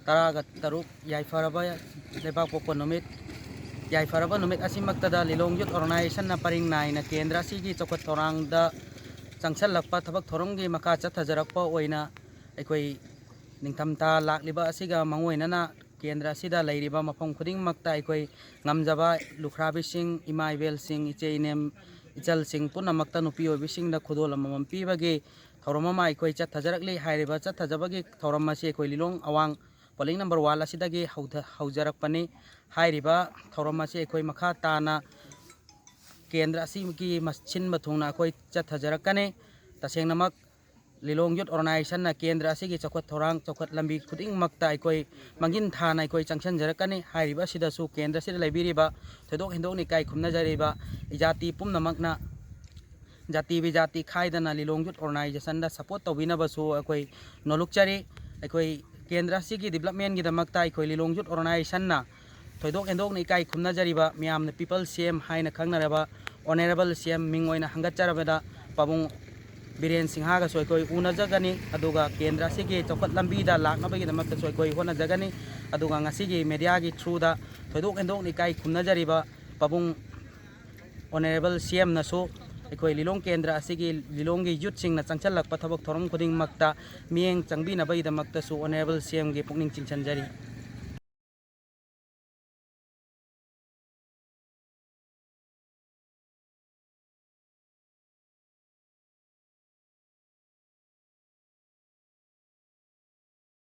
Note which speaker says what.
Speaker 1: Taraga taruk Yaifaraba Lebak Pokon Numit Yaifaraba Numit Asimaktada Lilong Youth Organization na paring nai na kendra sigi chokot torang da changsal lakpa thabak thorongi maka chathajarakpa oina aikoi ningthamta lakliba asiga mangoina na kendra sida leiriba mafam khuding makta aikoi ngamjaba lukhrabi sing imaibel sing iche inem ichal sing punamakta nupi obi sing da khudol amam pibagi thoroma ma aikoi chathajarakli hairiba chatthajabagi thoroma si aikoi lilong awang polling number 1 asidagi haujarakpani hairiba thoroma si aikoi makha tana kendra asiki machin bathungna akoi chathajarakane tasengnamak Lilong Youth Organization na kendra asigi chokot thorang chokot lambi khuding makta aikoi mangin thana aikoi changsan jarakani hairiba sida su kendra sida laibiriba thodok hindok ni kai khumna jariba ijati pumnamakna jati bijati khaidana Lilong Youth Organization da support tawina basu akoi nolukchari aikoi kendra sigi development gi damakta aikoi Lilong Youth Organization na thodok hindok ni kai khumna jariba miamna people CM haina khangnaraba honorable CM mingoina hangatcharabada pabung Biren Singha ga soikoi una jagani aduga kendra sigi chokot lambi da laknabagi damakta soikoi hona jagani aduga ngasigi media gi through da thodok endok ni kai khumna jariba pabung honorable CM na so aikoi Lilong kendra asigi Lilong gi youth sing na changchalak pathabak thorom khuding makta mieng changbi na bai damakta su honorable CM gi pukning chingchan jari